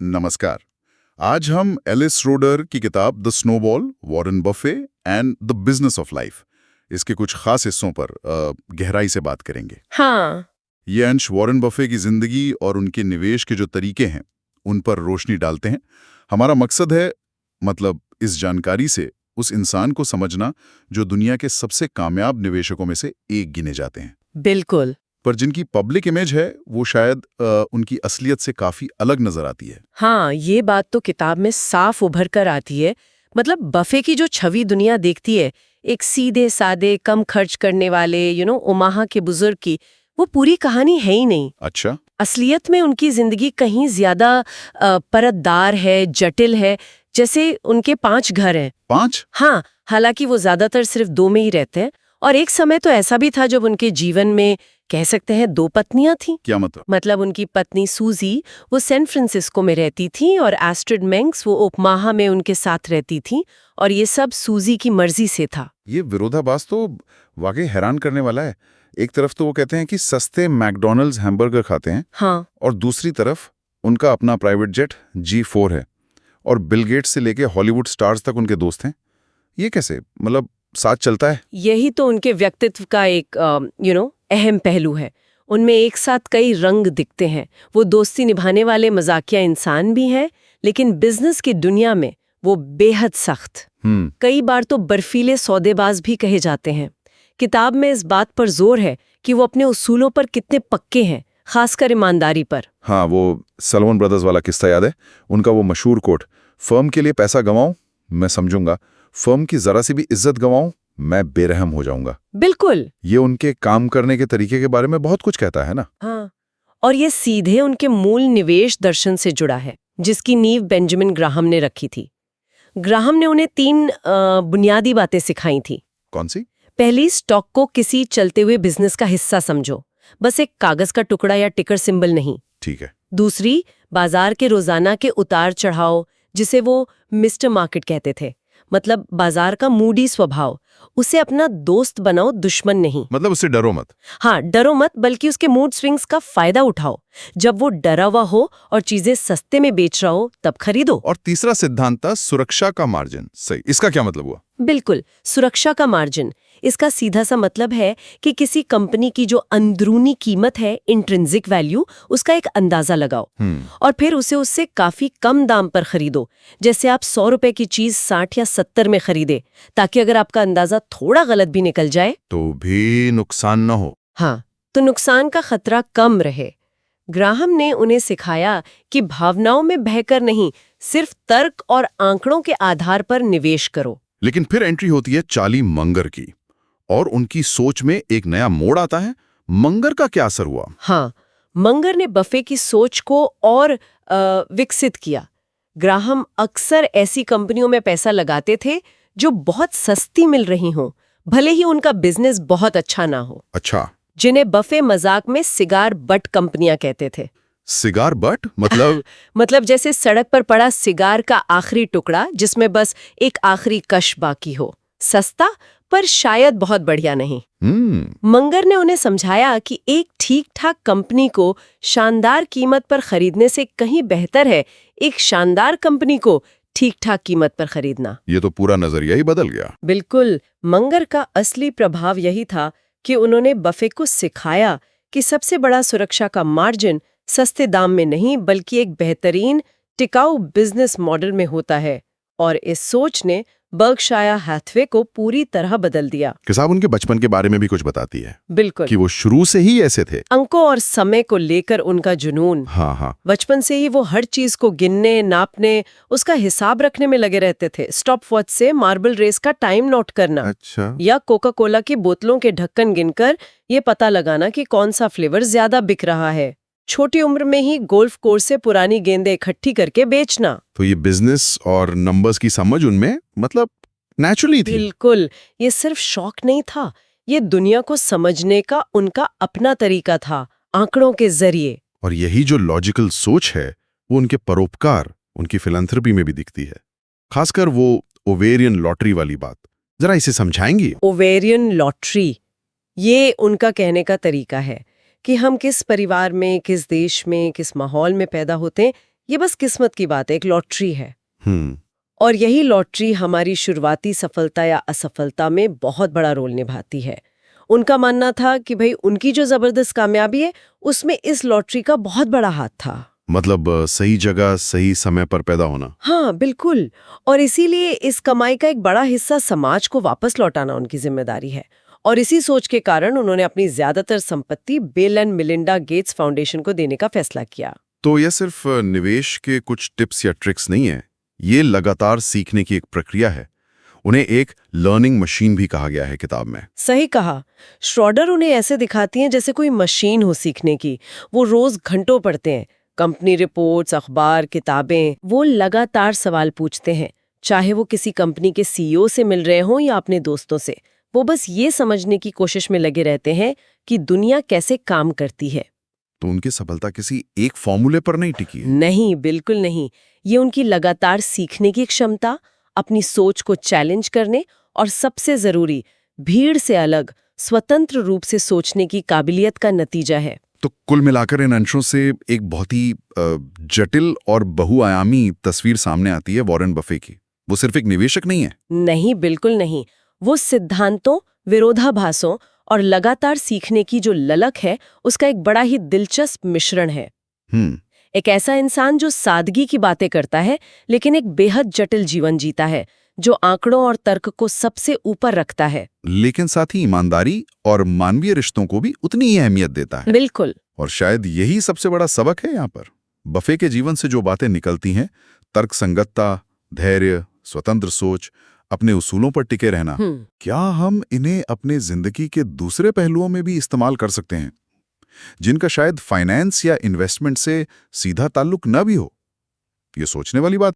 नमस्कार। आज हम एलिस रोडर की किताब the snowball, Warren Buffett and the business of life, इसके कुछ खास हिस्सों पर गहराई से बात करेंगे। हाँ। ये अंश वॉरेन बफे की जिंदगी और उनके निवेश के जो तरीके हैं उन पर रोशनी डालते हैं। हमारा मकसद है इस जानकारी से उस इंसान को समझना जो दुनिया के सबसे कामयाब निवेशकों में से एक गिने जाते हैं, बिल्कुल। पर जिनकी पब्लिक इमेज है वो शायद उनकी असलियत से काफी अलग नजर आती है। हाँ, ये बात तो किताब में साफ उभर कर आती है। बफे की जो छवि दुनिया देखती है, एक सीधे सादे कम खर्च करने वाले ओमाहा के बुजुर्ग की, वो पूरी कहानी है ही नहीं। अच्छा। असलियत में उनकी जिंदगी कहीं ज्यादा परतदार है, जटिल है। जैसे उनके 5 घर हैं। 5? हाँ, हालांकि वो ज्यादातर सिर्फ 2 में ही रहते हैं। और एक समय तो ऐसा भी था जब उनके जीवन में कह सकते हैं 2 पत्नियां थीं। क्या मतलब? उनकी पत्नी सूजी वो सैन फ्रांसिस्को में रहती थी और एस्ट्रिड मेंक्स वो ओमाहा में उनके साथ रहती थी, और ये सब सूजी की मर्जी से था। ये विरोधाभास तो वाकई हैरान करने वाला है। एक तरफ तो वो कहते हैं कि सस्ते मैकडॉनल्ड्स हैमबर्गर खाते हैं, हाँ, और दूसरी तरफ उनका अपना प्राइवेट जेट G4 है और बिल गेट्स से लेके हॉलीवुड स्टार्स तक उनके दोस्त हैं। ये कैसे साथ चलता है? यही तो उनके व्यक्तित्व का एक अहम पहलू है। उनमें एक साथ कई रंग दिखते हैं। वो दोस्ती निभाने वाले मजाकिया इंसान भी हैं, लेकिन बिजनेस की दुनिया में वो बेहद सख्त, कई बार तो बर्फीले सौदेबाज भी कहे जाते हैं। किताब में इस बात पर जोर है कि वो अपने उसूलों पर कितने पक्के हैं, खासकर ईमानदारी पर। हाँ, वो सलोमन ब्रदर्स वाला किस्सा याद है? उनका वो मशहूर कोट, फर्म के लिए पैसा गंवाऊं मैं समझूंगा, फर्म की जरा सी भी इज्जत गंवाऊं मैं बेरहम हो जाऊंगा। बिल्कुल। ये उनके काम करने के तरीके के बारे में बहुत कुछ कहता है ना। हाँ, और ये सीधे उनके मूल निवेश दर्शन से जुड़ा है, जिसकी नींव बेंजामिन ग्राहम ने रखी थी। ग्राहम ने उन्हें 3 बुनियादी बातें सिखाई थी। कौन सी? पहली, स्टॉक को किसी चलते हुए बिजनेस का हिस्सा समझो, बस एक कागज का टुकड़ा या टिकर सिंबल नहीं। ठीक है। दूसरी, बाजार के रोजाना के उतार चढ़ाव, जिसे वो मिस्टर मार्केट कहते थे, बाजार का मूडी स्वभाव, उसे अपना दोस्त बनाओ, दुश्मन नहीं। उससे डरो मत। हाँ, डरो मत, बल्कि उसके मूड स्विंग्स का फायदा उठाओ। जब वो डरा हुआ हो और चीजें सस्ते में बेच रहा हो तब खरीदो। और तीसरा सिद्धांत था सुरक्षा का मार्जिन। सही, इसका क्या मतलब हुआ? बिल्कुल, सुरक्षा का मार्जिन। इसका सीधा सा मतलब है कि किसी कंपनी की जो अंदरूनी कीमत है, इंट्रिंसिक वैल्यू, उसका एक अंदाजा लगाओ और फिर उसे उससे काफी कम दाम पर खरीदो। जैसे आप 100 रुपए की चीज 60 या 70 में खरीदे, ताकि अगर आपका अंदाजा थोड़ा गलत भी निकल जाए तो भी नुकसान न हो। हाँ, तो नुकसान का खतरा कम रहे। ग्राहम ने उन्हें सिखाया कि भावनाओं में बहकर नहीं, सिर्फ तर्क और आंकड़ों के आधार पर निवेश करो। लेकिन फिर एंट्री होती है चार्ली मंगर की, और उनकी सोच में एक नया मोड़ आता है। मंगर का क्या असर हुआ? हाँ, मंगर ने बफे की सोच को और विकसित किया। ग्राहम अक्सर ऐसी कंपनियों में पैसा लगाते थे जो बहुत सस्ती मिल रही हों, भले ही उनका बिजनेस बहुत अच्छा ना हो। अच्छा। जिन्हें बफे मजाक में सिगार बट कंपनियां कहते थे। सिगार बट जैसे सड़क पर पड़ा सिगार का आखिरी टुकड़ा, जिसमें बस एक आखिरी कश बाकी हो। सस्ता, पर शायद बहुत बढ़िया नहीं। मंगर ने उन्हें समझाया कि एक ठीक ठाक कंपनी को शानदार कीमत पर खरीदने से कहीं बेहतर है एक शानदार कंपनी को ठीक ठाक कीमत पर खरीदना। ये तो पूरा नजरिया ही बदल गया। बिल्कुल। मंगर का असली प्रभाव यही था कि उन्होंने बफे को सिखाया कि सबसे बड़ा सुरक्षा का मार्जिन सस्ते दाम में नहीं, बल्कि एक बेहतरीन टिकाऊ बिजनेस मॉडल में होता है। और इस सोच ने बर्कशायर हैथवे को पूरी तरह बदल दिया। किताब उनके बचपन के बारे में भी कुछ बताती है। बिल्कुल, कि वो शुरू से ही ऐसे थे। अंकों और समय को लेकर उनका जुनून। हाँ। बचपन से ही वो हर चीज को गिनने, नापने, उसका हिसाब रखने में लगे रहते थे। स्टॉप वॉच से मार्बल रेस का टाइम नोट करना। अच्छा। या कोका कोला की बोतलों के ढक्कन गिनकर ये पता लगाना कि कौन सा फ्लेवर ज्यादा बिक रहा है। छोटी उम्र में ही गोल्फ कोर्स से पुरानी गेंदें इकट्ठी करके बेचना। तो ये बिजनेस और नंबर्स की समझ उनमें नेचुरली थी। बिल्कुल, ये सिर्फ शौक नहीं था, ये दुनिया को समझने का उनका अपना तरीका था, आंकड़ों के जरिए। और यही जो लॉजिकल सोच है वो उनके परोपकार, उनकी फिलैंथ्रोपी में भी दिखती है। खासकर वो ओवेरियन लॉटरी वाली बात, जरा इसे समझाएंगी? ओवेरियन लॉटरी, ये उनका कहने का तरीका है कि हम किस परिवार में, किस देश में, किस माहौल में पैदा होते हैं, ये बस किस्मत की बात है, एक लॉटरी है। हम्म। और यही लॉटरी हमारी शुरुआती सफलता या असफलता में बहुत बड़ा रोल निभाती है। उनका मानना था कि भाई उनकी जो जबरदस्त कामयाबी है उसमें इस लॉटरी का बहुत बड़ा हाथ था। मतलब सही जगह सही समय पर पैदा होना। हाँ बिल्कुल। और इसीलिए इस कमाई का एक बड़ा हिस्सा समाज को वापस लौटाना उनकी जिम्मेदारी है। और इसी सोच के कारण उन्होंने अपनी ज्यादातर संपत्ति bill and Melinda Gates foundation को देने का फैसला किया। तो यह सिर्फ निवेश के कुछ टिप्स या ट्रिक्स नहीं है, ये लगातार सीखने की एक प्रक्रिया है। उन्हें एक लर्निंग मशीन भी कहा गया है किताब में। सही कहा। श्रॉडर उन्हें ऐसे दिखाती हैं जैसे कोई मशीन हो सीखने की। वो रोज घंटों पढ़ते हैं, कंपनी रिपोर्ट्स, अखबार, किताबें। वो लगातार सवाल पूछते हैं, चाहे वो किसी कंपनी के सीईओ से मिल रहे हों या अपने दोस्तों से। वो बस ये समझने की कोशिश में लगे रहते हैं कि दुनिया कैसे काम करती है। तो उनकी सफलता किसी एक फॉर्मूले पर नहीं टिकी है। नहीं, बिल्कुल नहीं। ये उनकी लगातार सीखने की क्षमता, अपनी सोच को चैलेंज करने और सबसे जरूरी, भीड़ से अलग, स्वतंत्र रूप से सोचने की काबिलियत का नतीजा है। तो कुल मिलाकर इन अंशों से एक बहुत ही जटिल और बहुआयामी तस्वीर सामने आती है वॉरेन बफे की। वो सिर्फ एक निवेशक नहीं है। नहीं, बिल्कुल नहीं। वो सिद्धांतों, विरोधाभासों और लगातार सीखने की जो ललक है, उसका एक बड़ा ही दिलचस्प मिश्रण है। एक ऐसा इंसान जो सादगी की बातें करता है लेकिन एक बेहद जटिल जीवन जीता है, जो आंकड़ों और तर्क को सबसे ऊपर रखता है, लेकिन साथ ही ईमानदारी और मानवीय रिश्तों को भी उतनी ही अहमियत देता है। बिल्कुल। और शायद यही सबसे बड़ा सबक है यहाँ पर। बफे के जीवन से जो बातें निकलती हैं, तर्कसंगतता, धैर्य, स्वतंत्र सोच, अपने उसूलों पर टिके रहना, क्या हम इन्हें अपने जिंदगी के दूसरे पहलुओं में भी इस्तेमाल कर सकते हैं, जिनका शायद फाइनेंस या इन्वेस्टमेंट से सीधा ताल्लुक न भी हो? ये सोचने वाली बात।